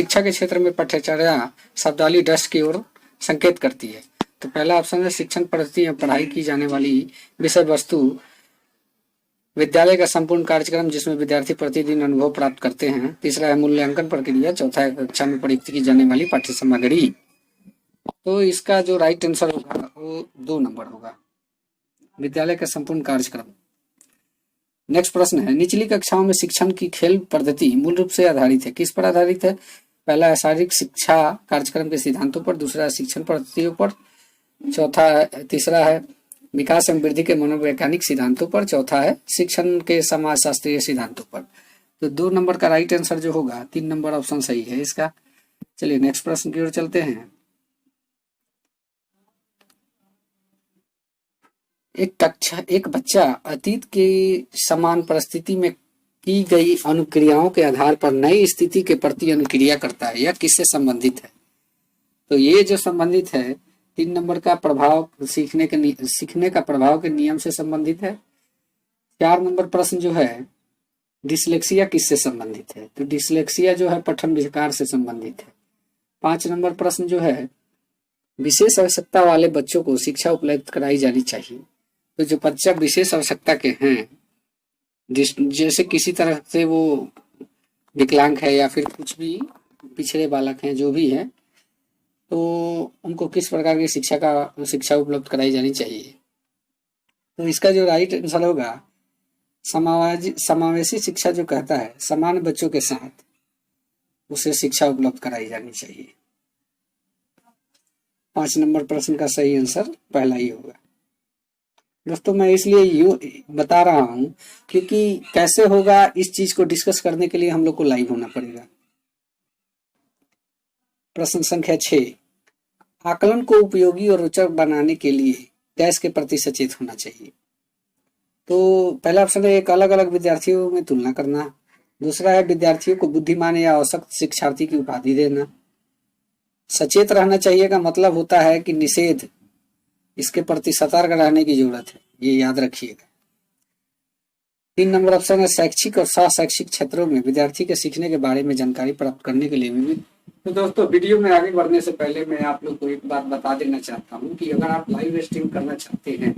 शिक्षा के क्षेत्र में पाठ्यचर्या शब्दावली डस्ट की ओर संकेत करती है। तो पहला ऑप्शन है शिक्षण पद्धति में पढ़ाई की जाने वाली विषय वस्तु विद्यालय का संपूर्ण कार्यक्रम जिसमें विद्यार्थी प्रतिदिन अनुभव प्राप्त करते हैं। तीसरा है मूल्यांकन प्रक्रिया। चौथा है कक्षा में प्रयुक्त की जाने वाली पाठ्य सामग्री। तो इसका जो राइट आंसर होगा वो 2 नंबर होगा, विद्यालय का संपूर्ण कार्यक्रम। नेक्स्ट प्रश्न है निचली कक्षाओं में शिक्षण की खेल पद्धति मूल रूप से आधारित है, किस पर आधारित है? पहला है शारीरिक शिक्षा कार्यक्रम के सिद्धांतों पर, दूसरा है शिक्षण पद्धतियों पर, तीसरा है विकास एवं वृद्धि के मनोवैज्ञानिक सिद्धांतों पर, चौथा है शिक्षण के समाजशास्त्रीय सिद्धांतों पर। तो 2 नंबर का राइट आंसर जो होगा 3 नंबर ऑप्शन सही है इसका। चलिए नेक्स्ट प्रश्न की ओर चलते हैं। एक बच्चा अतीत के समान परिस्थिति में की गई अनुक्रियाओं के आधार पर नई स्थिति के प्रति अनुक्रिया करता है, यह किससे संबंधित है? तो ये जो संबंधित है 3 नंबर का प्रभाव सीखने का प्रभाव के नियम से संबंधित है। 4 नंबर प्रश्न जो है डिसलेक्सिया किससे संबंधित है? तो डिसलेक्सिया जो है पठन विकार से संबंधित है। 5 नंबर प्रश्न जो है विशेष आवश्यकता वाले बच्चों को शिक्षा उपलब्ध कराई जानी चाहिए। तो जो बच्चा विशेष आवश्यकता के हैं, जैसे किसी तरह से वो विकलांग है या फिर कुछ भी पिछड़े बालक हैं जो भी है, तो उनको किस प्रकार की शिक्षा उपलब्ध कराई जानी चाहिए? तो इसका जो राइट आंसर होगा समावेशी शिक्षा जो कहता है समान बच्चों के साथ उसे शिक्षा उपलब्ध कराई जानी चाहिए। 5 नंबर प्रश्न का सही आंसर पहला ही होगा। दोस्तों मैं इसलिए यूं बता रहा हूं क्योंकि कैसे होगा इस चीज को डिस्कस करने के लिए हम लोग को लाइव होना पड़ेगा। प्रश्न संख्या 6 आकलन को उपयोगी और रोचक बनाने के लिए डैश के प्रति सचेत होना चाहिए। तो पहला ऑप्शन है एक अलग अलग विद्यार्थियों में तुलना करना, दूसरा है विद्यार्थियों को बुद्धिमान या औसत शिक्षार्थी की उपाधि देना। सचेत रहना चाहिए का मतलब होता है कि निषेध, इसके प्रति सतर्क रहने की जरूरत है, ये याद रखिएगा। 3 नंबर ऑप्शन है शैक्षिक और सह शैक्षिक क्षेत्रों में विद्यार्थी के सीखने के बारे में जानकारी प्राप्त करने के लिए भी। तो दोस्तों वीडियो में आगे बढ़ने से पहले मैं आप लोग को एक बात बता देना चाहता हूँ कि अगर आप लाइव स्ट्रीम करना चाहते हैं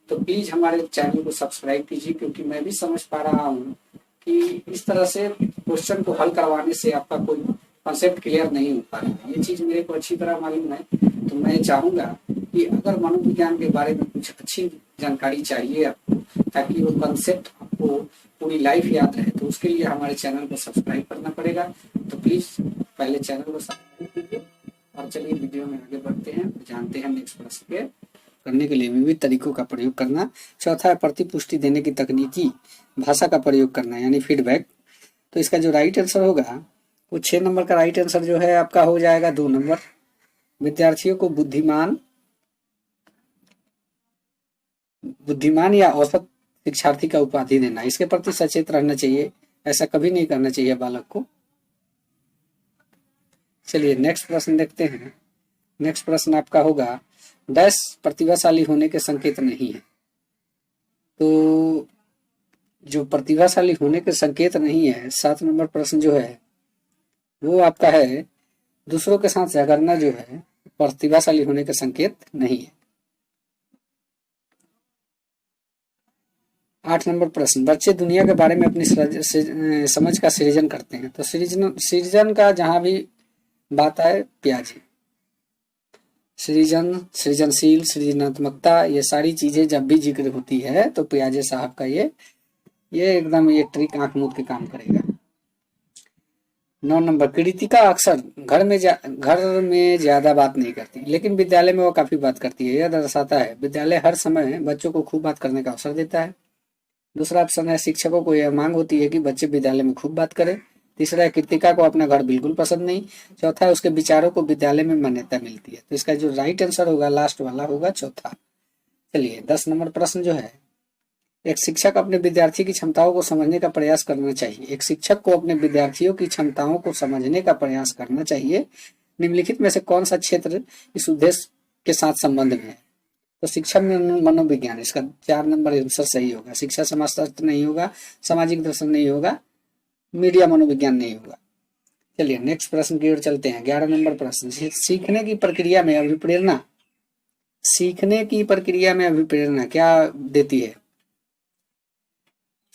तो प्लीज हमारे चैनल को सब्सक्राइब कीजिए, क्योंकि मैं भी समझ पा रहा हूँ कि इस तरह से क्वेश्चन को हल करवाने से आपका कोई कॉन्सेप्ट क्लियर नहीं हो पा रहा है। ये चीज मेरे को अच्छी तरह मालूम है। तो मैं चाहूंगा कि अगर मनोविज्ञान के बारे में कुछ अच्छी जानकारी चाहिए आपको, ताकि वो कॉन्सेप्ट आपको पूरी लाइफ याद रहे, तो उसके लिए हमारे चैनल को सब्सक्राइब करना पड़ेगा। तो प्लीज पहले चैनल को सब्सक्राइब कीजिए और चलिए वीडियो में आगे बढ़ते हैं, जानते हैं नेक्स्ट प्रश्न के करने के लिए विविध तरीकों का प्रयोग करना। चौथा है प्रतिपुष्टि देने की तकनीकी भाषा का प्रयोग करना यानी फीडबैक। तो इसका जो राइट आंसर होगा वो 6 नंबर का राइट आंसर जो है आपका हो जाएगा 2 नंबर। विद्यार्थियों को बुद्धिमान या औसत शिक्षार्थी का उपाधि देना, इसके प्रति सचेत रहना चाहिए, ऐसा कभी नहीं करना चाहिए बालक को। चलिए नेक्स्ट प्रश्न देखते हैं। नेक्स्ट प्रश्न आपका होगा डैश प्रतिभाशाली होने के संकेत नहीं है। तो जो प्रतिभाशाली होने के संकेत नहीं है 7 नंबर प्रश्न जो है वो आपका है दूसरों के साथ झगड़ना जो है प्रतिभाशाली होने के संकेत नहीं है। 8 नंबर प्रश्न बच्चे दुनिया के बारे में अपनी समझ का सृजन करते हैं। तो सृजन का जहां भी बात है प्याजे सृजनशील सृजनात्मकता ये सारी चीजें जब भी जिक्र होती है तो पियाजे साहब का ये एकदम ये ट्रिक आंख मूंद के काम करेगा। 9 नंबर कृतिका अक्सर घर में ज्यादा बात नहीं करती, लेकिन विद्यालय में वो काफी बात करती है। यह दर्शाता है विद्यालय हर समय बच्चों को खूब बात करने का अवसर देता है। दूसरा ऑप्शन है शिक्षकों को यह मांग होती है कि बच्चे विद्यालय में खूब बात करें। तीसरा है कृतिका को अपना घर बिल्कुल पसंद नहीं। चौथा है उसके विचारों को विद्यालय में मान्यता मिलती है। तो इसका जो राइट आंसर होगा लास्ट वाला होगा चौथा। चलिए 10 नंबर प्रश्न जो है एक शिक्षक अपने विद्यार्थी की क्षमताओं को समझने का प्रयास करना चाहिए। एक शिक्षक को अपने विद्यार्थियों की क्षमताओं को समझने का प्रयास करना चाहिए। निम्नलिखित में से कौन सा क्षेत्र इस उद्देश्य के साथ संबंध में है? तो शिक्षा में मनोविज्ञान, इसका 4 नंबर आंसर सही होगा। शिक्षा समाजशास्त्र नहीं होगा, सामाजिक दर्शन नहीं होगा, मीडिया मनोविज्ञान नहीं होगा। चलिए नेक्स्ट प्रश्न की ओर चलते हैं। 11 नंबर प्रश्न, सीखने की प्रक्रिया में अभिप्रेरणा, सीखने की प्रक्रिया में अभिप्रेरणा क्या देती है?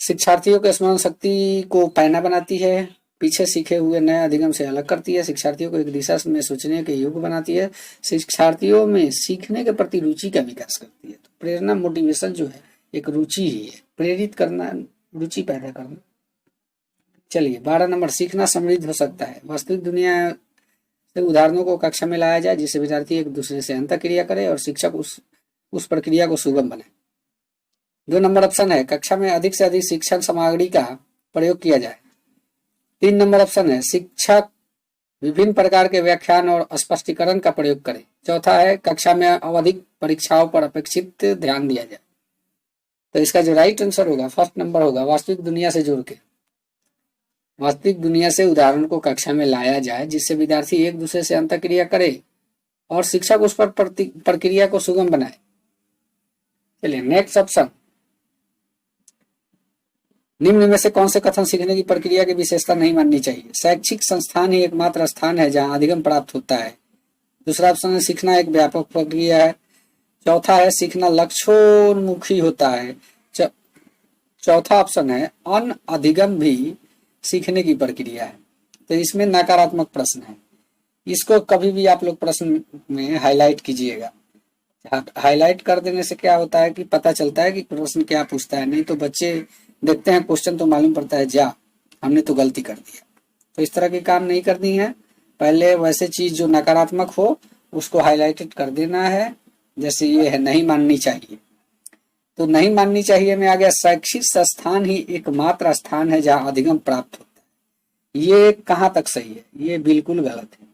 शिक्षार्थियों के स्मरण शक्ति को पैना बनाती है, पीछे सीखे हुए नए अधिगम से अलग करती है, शिक्षार्थियों को एक दिशा में सोचने के योग्य बनाती है, शिक्षार्थियों में सीखने के प्रति रुचि का विकास करती है। तो प्रेरणा, मोटिवेशन जो है एक रुचि ही है, प्रेरित करना, रुचि पैदा करना। चलिए 12 नंबर, सीखना समृद्ध हो सकता है, वास्तविक दुनिया से उदाहरणों को कक्षा में लाया जाए जिससे विद्यार्थी एक दूसरे से अंतःक्रिया करे और शिक्षक उस प्रक्रिया को सुगम बनाए। 2 नंबर ऑप्शन है, कक्षा में अधिक से अधिक शिक्षण सामग्री का प्रयोग किया जाए। 3 नंबर ऑप्शन है, शिक्षक विभिन्न प्रकार के व्याख्यान और स्पष्टीकरण का प्रयोग करें। चौथा है, कक्षा में आवधिक परीक्षाओं पर अपेक्षित ध्यान दिया जाए। तो इसका जो राइट आंसर होगा, फर्स्ट नंबर होगा, वास्तविक दुनिया से जोड़ के, वास्तविक दुनिया से उदाहरण को कक्षा में लाया जाए जिससे विद्यार्थी एक दूसरे से अंतःक्रिया करे और शिक्षक उस पर प्रक्रिया को सुगम बनाए। चलिए नेक्स्ट ऑप्शन, निम्न में से कौन से कथन सीखने की प्रक्रिया की विशेषता नहीं माननी चाहिए? शैक्षिक संस्थान ही एकमात्र स्थान है जहां अधिगम प्राप्त होता है। दूसरा ऑप्शन है, सीखना एक व्यापक प्रक्रिया है। चौथा है, सीखना लक्ष्योन्मुखी होता है। चौथा ऑप्शन है, अनअधिगम भी सीखने की प्रक्रिया है। तो इसमें नकारात्मक प्रश्न है, इसको कभी भी आप लोग प्रश्न में हाईलाइट कीजिएगा। हाईलाइट कर देने से क्या होता है कि पता चलता है कि प्रश्न क्या पूछता है, नहीं तो बच्चे देखते हैं क्वेश्चन तो मालूम पड़ता है जा हमने तो गलती कर दिया। तो इस तरह के काम नहीं करनी है, पहले वैसे चीज जो नकारात्मक हो उसको हाईलाइटेड कर देना है। जैसे ये है, नहीं माननी चाहिए, तो नहीं माननी चाहिए में आ गया, शैक्षिक संस्थान ही एकमात्र स्थान है जहां अधिगम प्राप्त होता है। ये कहाँ तक सही है? ये बिल्कुल गलत है।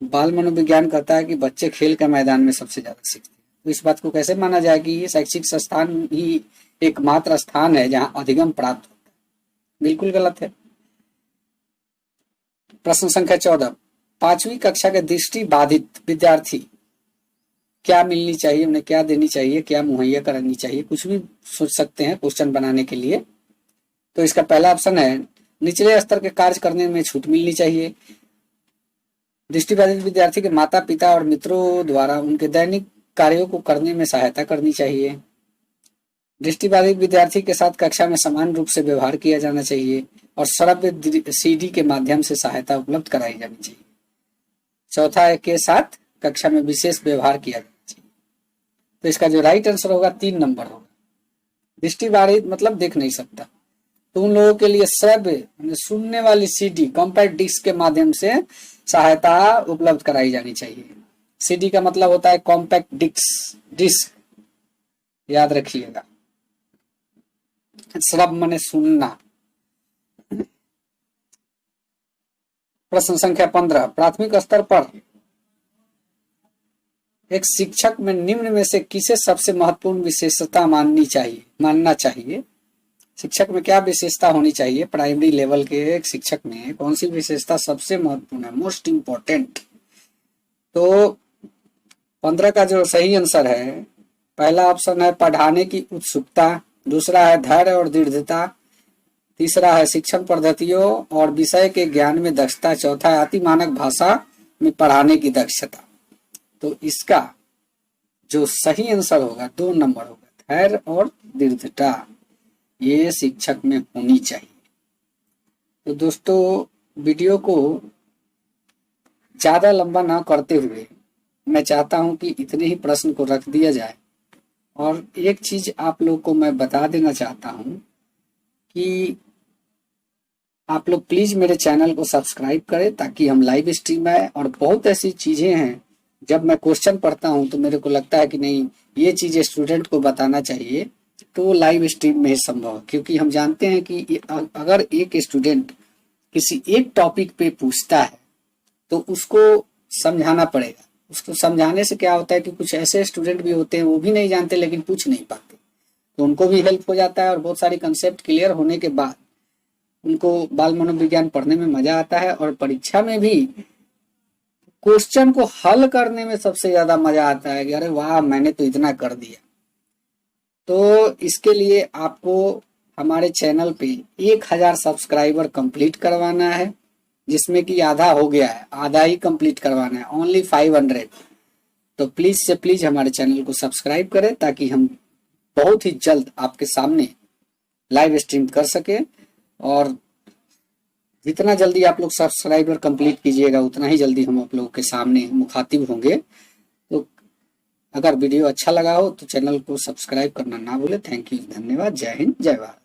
बाल मनोविज्ञान कहता है कि बच्चे खेल के मैदान में सबसे ज्यादा सीखते हैं, तो इस बात को कैसे माना जाए कि ये शैक्षिक संस्थान ही एकमात्र स्थान है जहां अधिगम प्राप्त होता है? बिल्कुल गलत है। प्रश्न संख्या 14, 5वीं कक्षा के दृष्टि बाधित विद्यार्थी क्या मिलनी चाहिए, उन्हें क्या देनी चाहिए, क्या मुहैया करानी चाहिए, कुछ भी सोच सकते हैं क्वेश्चन बनाने के लिए। तो इसका पहला ऑप्शन है, निचले स्तर के कार्य करने में छूट मिलनी चाहिए। दृष्टिबाधित विद्यार्थी के माता पिता और मित्रों द्वारा उनके दैनिक कार्यों को करने में सहायता करनी चाहिए। दृष्टिबाधित विद्यार्थी के साथ कक्षा में समान रूप से व्यवहार किया जाना चाहिए और श्रव्य सीडी के माध्यम से सहायता उपलब्ध कराई जानी चाहिए। चौथा है, के साथ कक्षा में विशेष व्यवहार किया जाना चाहिए। तो इसका जो राइट आंसर होगा 3 नंबर होगा। दृष्टिबाधित मतलब देख नहीं सकता, तो उन लोगों के लिए श्रव्य सुनने वाली सीडी कॉम्पैक्ट डिस्क के माध्यम से सहायता उपलब्ध कराई जानी चाहिए। सीडी का मतलब होता है कॉम्पैक्ट डिस्क, याद रखिएगा। श्रव माने सुनना। प्रश्न संख्या 15, प्राथमिक स्तर पर एक शिक्षक में निम्न में से किसे सबसे महत्वपूर्ण विशेषता मानना चाहिए? शिक्षक में क्या विशेषता होनी चाहिए? प्राइमरी लेवल के एक शिक्षक में कौन सी विशेषता सबसे महत्वपूर्ण है, मोस्ट इंपॉर्टेंट? तो 15 का जो सही आंसर है, पहला ऑप्शन है पढ़ाने की उत्सुकता, दूसरा है धैर्य और दृढ़ता, तीसरा है शिक्षण पद्धतियों और विषय के ज्ञान में दक्षता, चौथा है अति मानक भाषा में पढ़ाने की दक्षता। तो इसका जो सही आंसर होगा 2 नंबर होगा, धैर्य और दृढ़ता, ये शिक्षक में होनी चाहिए। तो दोस्तों वीडियो को ज्यादा लंबा ना करते हुए मैं चाहता हूं कि इतने ही प्रश्न को रख दिया जाए। और एक चीज आप लोग को मैं बता देना चाहता हूं कि आप लोग प्लीज मेरे चैनल को सब्सक्राइब करें ताकि हम लाइव स्ट्रीम आए। और बहुत ऐसी चीजें हैं, जब मैं क्वेश्चन पढ़ता हूं तो मेरे को लगता है कि नहीं ये चीजें स्टूडेंट को बताना चाहिए, तो लाइव स्ट्रीम में ही संभव है। क्योंकि हम जानते हैं कि अगर एक स्टूडेंट किसी एक टॉपिक पे पूछता है तो उसको समझाना पड़ेगा। उसको समझाने से क्या होता है कि कुछ ऐसे स्टूडेंट भी होते हैं वो भी नहीं जानते लेकिन पूछ नहीं पाते, तो उनको भी हेल्प हो जाता है। और बहुत सारी कंसेप्ट क्लियर होने के बाद उनको बाल मनोविज्ञान पढ़ने में मजा आता है और परीक्षा में भी क्वेश्चन को हल करने में सबसे ज्यादा मजा आता है कि अरे वाह मैंने तो इतना कर दिया। तो इसके लिए आपको हमारे चैनल पे 1000 सब्सक्राइबर कंप्लीट करवाना है, जिसमें कि आधा हो गया है, आधा ही कंप्लीट करवाना है, ओनली 500। तो प्लीज से प्लीज हमारे चैनल को सब्सक्राइब करें ताकि हम बहुत ही जल्द आपके सामने लाइव स्ट्रीम कर सके। और जितना जल्दी आप लोग सब्सक्राइबर कंप्लीट कीजिएगा उतना ही जल्दी हम आप लोगों के सामने मुखातिब होंगे। तो अगर वीडियो अच्छा लगा हो तो चैनल को सब्सक्राइब करना ना भूले। थैंक यू, धन्यवाद, जय हिंद, जय भारत।